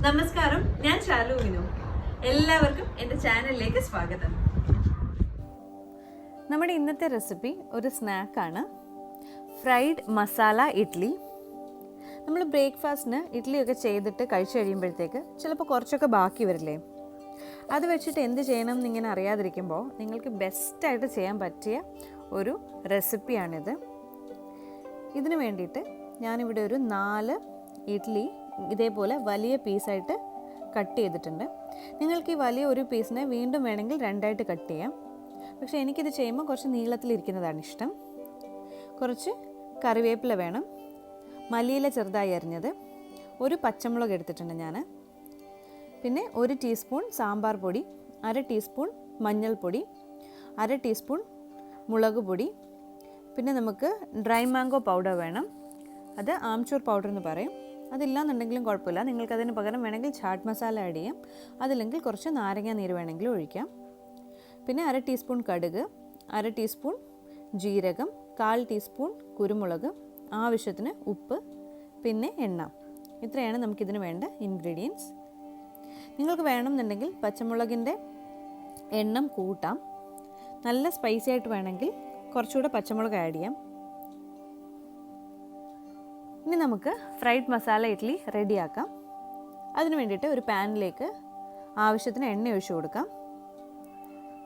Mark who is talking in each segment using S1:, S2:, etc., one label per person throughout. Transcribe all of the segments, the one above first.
S1: നമസ്കാരം, ഞാൻ ശാലു വിനു. എല്ലാവർക്കും എൻ്റെ ചാനലിലേക്ക് സ്വാഗതം.
S2: നമ്മുടെ ഇന്നത്തെ റെസിപ്പി ഒരു സ്നാക്കാണ്, ഫ്രൈഡ് മസാല ഇഡ്ഡലി. നമ്മൾ ബ്രേക്ക്ഫാസ്റ്റിന് ഇഡ്ഡലിയൊക്കെ ചെയ്തിട്ട് കഴിച്ചു കഴിയുമ്പോഴത്തേക്ക് ചിലപ്പോൾ കുറച്ചൊക്കെ ബാക്കി വരില്ലേ, അത് വെച്ചിട്ട് എന്ത് ചെയ്യണം എന്നിങ്ങനെ അറിയാതിരിക്കുമ്പോൾ നിങ്ങൾക്ക് ബെസ്റ്റായിട്ട് ചെയ്യാൻ പറ്റിയ ഒരു റെസിപ്പിയാണിത്. ഇതിനു വേണ്ടിയിട്ട് ഞാനിവിടെ ഒരു 4 ഇഡ്ഡലി ഇതേപോലെ വലിയ പീസായിട്ട് കട്ട് ചെയ്തിട്ടുണ്ട്. നിങ്ങൾക്ക് ഈ വലിയ ഒരു പീസിനെ വീണ്ടും വേണമെങ്കിൽ 2ആയിട്ട് കട്ട് ചെയ്യാം. പക്ഷേ എനിക്കിത് ചെയ്യുമ്പോൾ കുറച്ച് നീളത്തിലിരിക്കുന്നതാണ് ഇഷ്ടം. കുറച്ച് കറിവേപ്പില വേണം, മല്ലിയില ചെറുതായി അരിഞ്ഞത്, ഒരു പച്ചമുളക് എടുത്തിട്ടുണ്ട് ഞാൻ, പിന്നെ 1 ടീസ്പൂൺ സാമ്പാർ പൊടി, 1/2 ടീസ്പൂൺ മഞ്ഞൾപ്പൊടി, 1/2 ടീസ്പൂൺ മുളക് പൊടി, പിന്നെ നമുക്ക് ഡ്രൈ മാംഗോ പൗഡർ വേണം, അത് ആംചൂർ പൗഡർ എന്ന് പറയും. അതില്ലാന്നുണ്ടെങ്കിലും കുഴപ്പമില്ല, നിങ്ങൾക്കതിന് പകരം വേണമെങ്കിൽ ചാട്ട് മസാല ആഡ് ചെയ്യാം, അതില്ലെങ്കിൽ കുറച്ച് നാരങ്ങ നീര് വേണമെങ്കിലും ഒഴിക്കാം. പിന്നെ 1/2 ടീസ്പൂൺ കടുക്, 1/2 ടീസ്പൂൺ ജീരകം, 1/4 ടീസ്പൂൺ കുരുമുളക്, ആവശ്യത്തിന് ഉപ്പ്, പിന്നെ എണ്ണ. ഇത്രയാണ് നമുക്കിതിന് വേണ്ട ഇൻഗ്രീഡിയൻസ്. നിങ്ങൾക്ക് വേണമെന്നുണ്ടെങ്കിൽ പച്ചമുളകിൻ്റെ എണ്ണം കൂട്ടാം, നല്ല സ്പൈസി ആയിട്ട് വേണമെങ്കിൽ കുറച്ചുകൂടെ പച്ചമുളക് ആഡ് ചെയ്യാം. ഇനി നമുക്ക് ഫ്രൈഡ് മസാല ഇഡ്ഡലി റെഡിയാക്കാം. അതിന് വേണ്ടിയിട്ട് ഒരു പാനിലേക്ക് ആവശ്യത്തിന് എണ്ണ ഒഴിച്ചു കൊടുക്കാം.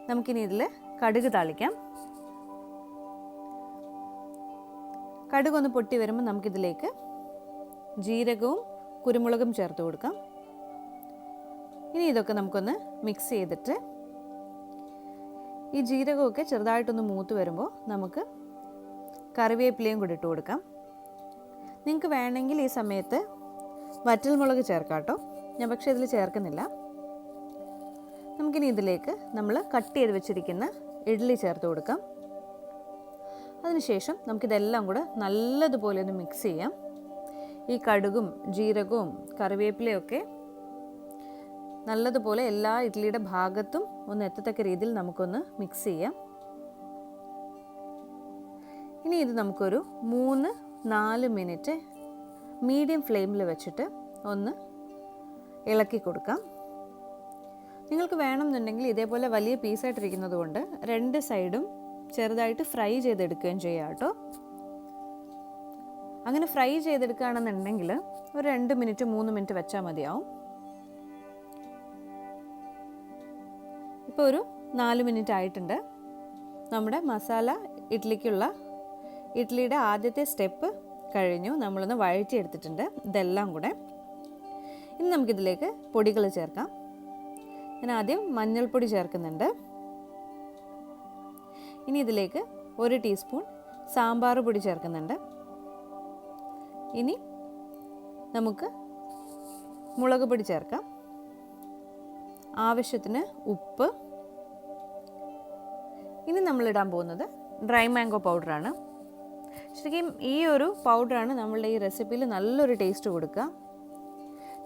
S2: നമുക്കിനി ഇതിൽ കടുക് താളിക്കാം. കടുകൊന്ന് പൊട്ടി വരുമ്പോൾ നമുക്കിതിലേക്ക് ജീരകവും കുരുമുളകും ചേർത്ത് കൊടുക്കാം. ഇനി ഇതൊക്കെ നമുക്കൊന്ന് മിക്സ് ചെയ്തിട്ട് ഈ ജീരകമൊക്കെ ചെറുതായിട്ടൊന്ന് മൂത്ത് വരുമ്പോൾ നമുക്ക് കറിവേപ്പിലയും കൂടി ഇട്ട് കൊടുക്കാം. നിങ്ങൾക്ക് വേണമെങ്കിൽ ഈ സമയത്ത് വറ്റൽമുളക് ചേർക്കാം കേട്ടോ, ഞാൻ പക്ഷേ ഇതിൽ ചേർക്കുന്നില്ല. നമുക്കിനി ഇതിലേക്ക് നമ്മൾ കട്ട് ചെയ്ത് വെച്ചിരിക്കുന്ന ഇഡ്ഡലി ചേർത്ത് കൊടുക്കാം. അതിനുശേഷം നമുക്കിതെല്ലാം കൂടെ നല്ലതുപോലെ ഒന്ന് മിക്സ് ചെയ്യാം. ഈ കടുകും ജീരകവും കറിവേപ്പിലയൊക്കെ നല്ലതുപോലെ എല്ലാ ഇഡ്ഡലിയുടെ ഭാഗത്തും ഒന്ന് എത്തത്തക്ക രീതിയിൽ നമുക്കൊന്ന് മിക്സ് ചെയ്യാം. ഇനി ഇത് നമുക്കൊരു 3-4 മിനിറ്റ് മീഡിയം ഫ്ലെയിമിൽ വെച്ചിട്ട് ഒന്ന് ഇളക്കി കൊടുക്കാം. നിങ്ങൾക്ക് വേണമെന്നുണ്ടെങ്കിൽ ഇതേപോലെ വലിയ പീസായിട്ടിരിക്കുന്നത് കൊണ്ട് 2 സൈഡും ചെറുതായിട്ട് ഫ്രൈ ചെയ്തെടുക്കുകയും ചെയ്യാം കേട്ടോ. അങ്ങനെ ഫ്രൈ ചെയ്തെടുക്കുകയാണെന്നുണ്ടെങ്കിൽ ഒരു 2 മിനിറ്റ് 3 മിനിറ്റ് വെച്ചാൽ മതിയാവും. ഇപ്പോൾ ഒരു 4 മിനിറ്റ് ആയിട്ടുണ്ട്. നമ്മുടെ മസാല ഇഡ്ഡലിക്കുള്ള ഇഡ്ഡലിയുടെ ആദ്യത്തെ സ്റ്റെപ്പ് കഴിഞ്ഞു. നമ്മളൊന്ന് വഴറ്റിയെടുത്തിട്ടുണ്ട് ഇതെല്ലാം കൂടെ. ഇനി നമുക്കിതിലേക്ക് പൊടികൾ ചേർക്കാം. ഞാൻ ആദ്യം മഞ്ഞൾപ്പൊടി ചേർക്കുന്നുണ്ട്. ഇനി ഇതിലേക്ക് 1 ടീസ്പൂൺ സാമ്പാർ പൊടി ചേർക്കുന്നുണ്ട്. ഇനി നമുക്ക് മുളക് പൊടി ചേർക്കാം, ആവശ്യത്തിന് ഉപ്പ്. ഇനി നമ്മളിടാൻ പോകുന്നത് ഡ്രൈ മാംഗോ പൗഡറാണ്. ശരിക്കും ഈ ഒരു പൗഡറാണ് നമ്മളുടെ ഈ റെസിപ്പിയിൽ നല്ലൊരു ടേസ്റ്റ് കൊടുക്കുക.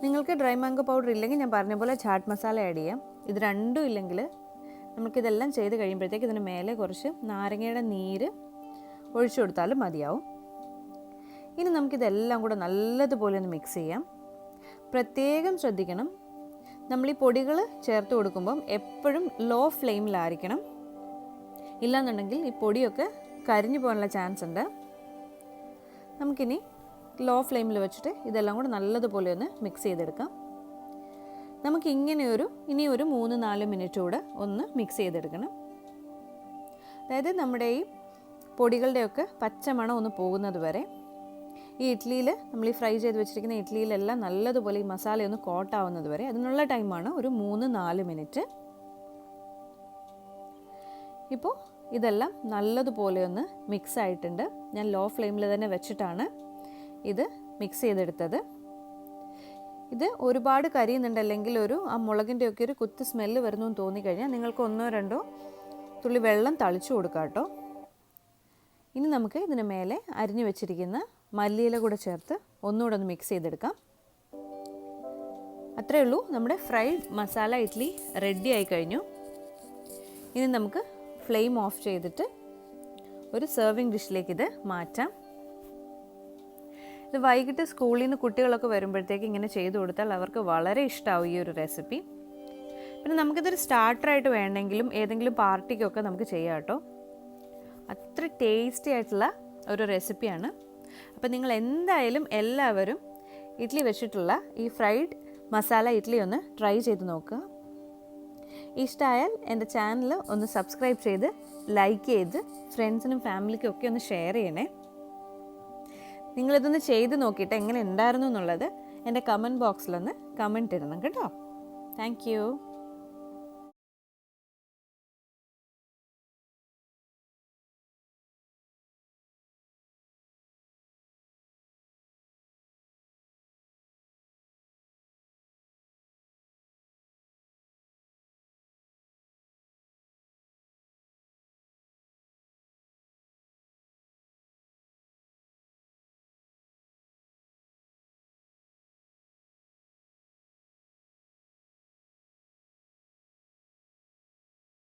S2: നിങ്ങൾക്ക് ഡ്രൈ മാംഗോ പൗഡർ ഇല്ലെങ്കിൽ ഞാൻ പറഞ്ഞ പോലെ ചാട്ട് മസാല ആഡ് ചെയ്യാം. ഇത് രണ്ടും ഇല്ലെങ്കിൽ നമുക്കിതെല്ലാം ചെയ്ത് കഴിയുമ്പോഴത്തേക്ക് ഇതിന് മേലെ കുറച്ച് നാരങ്ങയുടെ നീര് ഒഴിച്ചു കൊടുത്താലും മതിയാവും. ഇനി നമുക്കിതെല്ലാം കൂടെ നല്ലതുപോലെ ഒന്ന് മിക്സ് ചെയ്യാം. പ്രത്യേകം ശ്രദ്ധിക്കണം, നമ്മൾ ഈ പൊടികൾ ചേർത്ത് കൊടുക്കുമ്പം എപ്പോഴും ലോ ഫ്ലെയിമിലായിരിക്കണം, ഇല്ലാന്നുണ്ടെങ്കിൽ ഈ പൊടിയൊക്കെ കരിഞ്ഞു പോകാനുള്ള ചാൻസ് ഉണ്ട്. നമുക്കിനി ലോ ഫ്ലെയിമിൽ വെച്ചിട്ട് ഇതെല്ലാം കൂടെ നല്ലതുപോലെ ഒന്ന് മിക്സ് ചെയ്തെടുക്കാം. നമുക്ക് ഇനി ഒരു 3-4 മിനിറ്റ് കൂടെ ഒന്ന് മിക്സ് ചെയ്തെടുക്കണം. അതായത് നമ്മുടെ ഈ പൊടികളുടെയൊക്കെ പച്ചമണം ഒന്ന് പോകുന്നത് വരെ ഈ ഇഡ്ഡലിയിൽ, നമ്മൾ ഈ ഫ്രൈ ചെയ്ത് വെച്ചിരിക്കുന്ന ഇഡ്ഡലിയിലെല്ലാം നല്ലതുപോലെ ഈ മസാല ഒന്ന് കോട്ടാവുന്നത് വരെ, അതിനുള്ള ടൈമാണ് ഒരു 3-4 മിനിറ്റ്. ഇപ്പോൾ ഇതെല്ലാം നല്ലതുപോലെ ഒന്ന് മിക്സ് ആയിട്ടുണ്ട്. ഞാൻ ലോ ഫ്ലെയിമിൽ തന്നെ വെച്ചിട്ടാണ് ഇത് മിക്സ് ചെയ്തെടുത്തത്. ഇത് ഒരുപാട് കരിയുന്നുണ്ട്, അല്ലെങ്കിൽ ആ മുളകിൻ്റെയൊക്കെ ഒരു കുത്ത് സ്മെല്ല് വരുന്നു എന്ന് തോന്നിക്കഴിഞ്ഞാൽ നിങ്ങൾക്ക് 1-2 തുള്ളി വെള്ളം തളിച്ചു കൊടുക്കാം കേട്ടോ. ഇനി നമുക്ക് ഇതിന് മേലെ അരിഞ്ഞു വെച്ചിരിക്കുന്ന മല്ലിയില കൂടെ ചേർത്ത് ഒന്നുകൂടെ ഒന്ന് മിക്സ് ചെയ്തെടുക്കാം. അത്രയേ ഉള്ളൂ, നമ്മുടെ ഫ്രൈഡ് മസാല ഇഡ്ഡലി റെഡി ആയി കഴിഞ്ഞു. ഇനി നമുക്ക് ഫ്ലെയിം ഓഫ് ചെയ്തിട്ട് ഒരു സെർവിങ് ഡിഷിലേക്ക് ഇത് മാറ്റാം. ഇത് വൈകിട്ട് സ്കൂളിൽ നിന്ന് കുട്ടികളൊക്കെ വരുമ്പോഴത്തേക്ക് ഇങ്ങനെ ചെയ്ത് കൊടുത്താൽ അവർക്ക് വളരെ ഇഷ്ടമാവും ഈ ഒരു റെസിപ്പി. പിന്നെ നമുക്കിതൊരു സ്റ്റാർട്ടറായിട്ട് വേണമെങ്കിലും ഏതെങ്കിലും പാർട്ടിക്കൊക്കെ നമുക്ക് ചെയ്യാം കേട്ടോ. അത്ര ടേസ്റ്റി ആയിട്ടുള്ള ഒരു റെസിപ്പിയാണ്. അപ്പോൾ നിങ്ങൾ എന്തായാലും എല്ലാവരും ഇഡ്ഡലി വെച്ചിട്ടുള്ള ഈ ഫ്രൈഡ് മസാല ഇഡ്ഡലി ഒന്ന് ട്രൈ ചെയ്ത് നോക്കുക. ഇഷ്ടമായാൽ എൻ്റെ ചാനൽ ഒന്ന് സബ്സ്ക്രൈബ് ചെയ്ത് ലൈക്ക് ചെയ്ത് ഫ്രണ്ട്സിനും ഫാമിലിക്കും ഒക്കെ ഒന്ന് ഷെയർ ചെയ്യണേ. നിങ്ങളിതൊന്ന് ചെയ്ത് നോക്കിയിട്ട് എങ്ങനെ ഉണ്ടായിരുന്നു എന്നുള്ളത് എൻ്റെ കമൻറ്റ് ബോക്സിലൊന്ന് കമൻറ്റ് ഇടണം കേട്ടോ. Thank you.